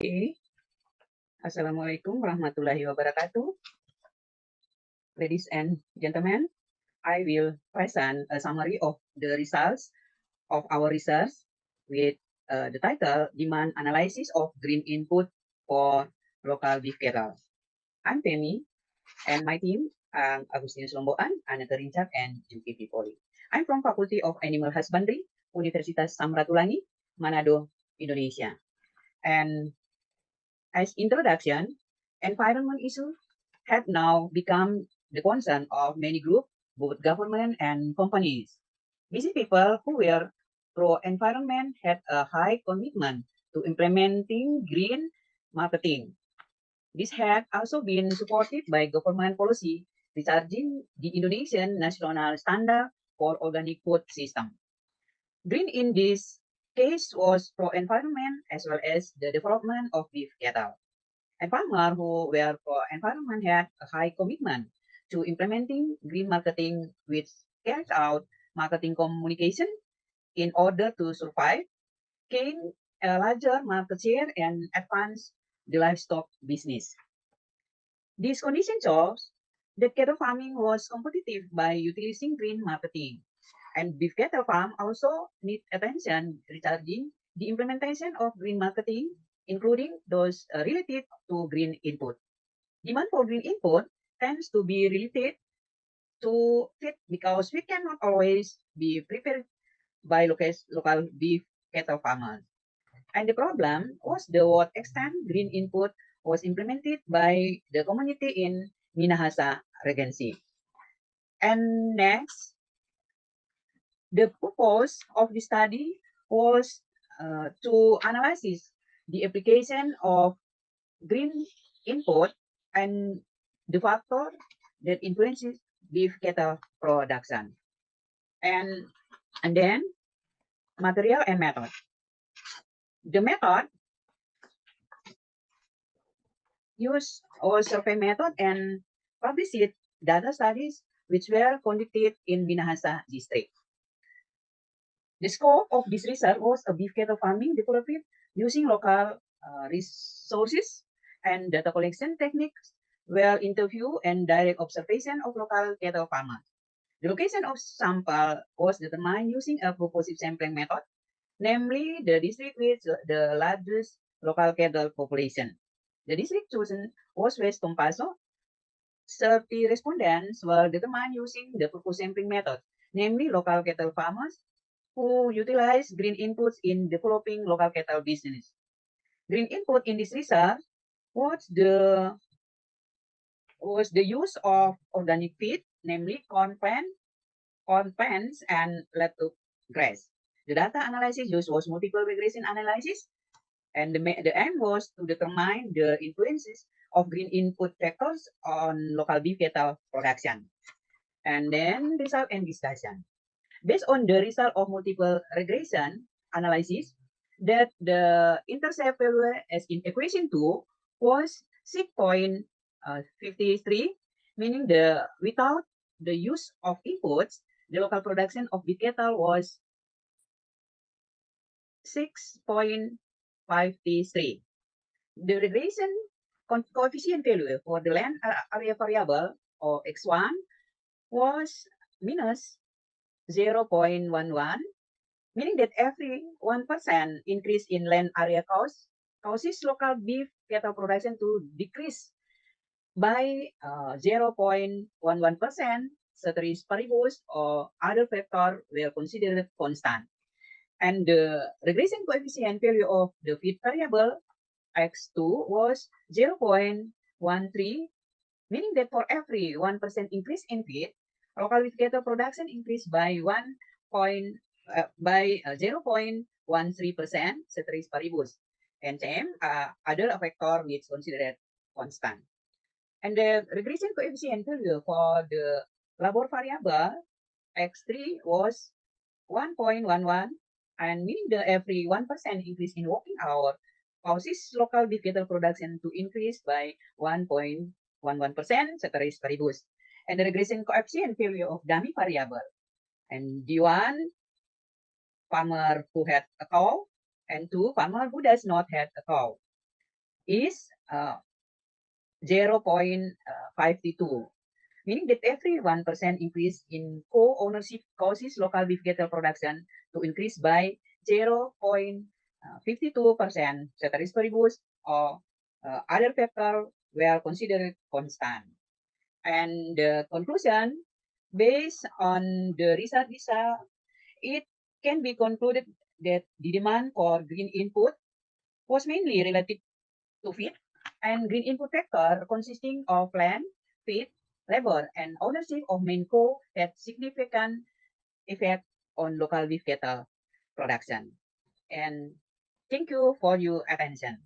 Okay. Assalamualaikum warahmatullahi wabarakatuh. Ladies and gentlemen, I will present a summary of the results of our research with the title Demand Analysis of Green Input for Local Beef Cattle. I'm Femi, and my team, Agustinus Lomboan, Aneta Rincak, and Juki Poli. I'm from Faculty of Animal Husbandry, Universitas Samratulangi, Manado, Indonesia. And as introduction, environment issues have now become the concern of many groups, both government and companies. Busy people who were pro-environment had a high commitment to implementing green marketing. This had also been supported by government policy recharging the Indonesian national standard for organic food system. Green in this case was pro-environment as well as the development of beef cattle. And farmers who were for environment had a high commitment to implementing green marketing, which carried out marketing communication in order to survive, gain a larger market share, and advance the livestock business. This condition shows that cattle farming was competitive by utilizing green marketing. And beef cattle farm also need attention regarding the implementation of green marketing, including those related to green input. Demand for green input tends to be related to feed because we cannot always be prepared by local beef cattle farmers. And the problem was the what extent green input was implemented by the community in Minahasa Regency. And next, the purpose of the study was to analyze the application of green input and the factor that influences beef cattle production. And, and then material and method. The method used our survey method and published data studies which were conducted in Minahasa district. The scope of this research was a beef cattle farming developed using local resources and data collection techniques, where interview and direct observation of local cattle farmers. The location of sample was determined using a purposive sampling method, namely the district with the largest local cattle population. The district chosen was West Tompaso. 30 respondents were determined using the purpose sampling method, namely local cattle farmers who utilize green inputs in developing local cattle business. Green input in this research was the use of organic feed, namely corn pans, and lettuce grass. The data analysis used was multiple regression analysis, and the aim was to determine the influences of green input factors on local beef cattle production. And then result and discussion. Based on the result of multiple regression analysis, that the intercept value as in equation 2 was 6.53, meaning the without the use of inputs, the local production of beef cattle was 6.53. The regression coefficient value for the land area variable or x1 was minus 0.11, meaning that every 1% increase in land area causes local beef cattle production to decrease by 0.11%, ceteris paribus, or other factor were considered constant. And the regression coefficient value of the feed variable x2 was 0.13, meaning that for every 1% increase in feed, local beef cattle production increased by 0.13%, ceteris paribus, and same other factor which considered constant. And the regression coefficient value for the labor variable x3 was 1.11, and meaning the every 1% increase in working hour causes local beef cattle production to increase by 1.11%, ceteris paribus. And the regression coefficient value of dummy variable, and D1, farmer who had a cow, and 2, farmer who does not have a cow. is 0.52, meaning that every 1% increase in co-ownership causes local beef cattle production to increase by 0.52%, ceteris paribus, or other factor were considered constant. And the conclusion, based on the result, it can be concluded that the demand for green input was mainly related to feed, and green input factor consisting of land, feed, labor, and ownership of main co had significant effect on local beef cattle production. And thank you for your attention.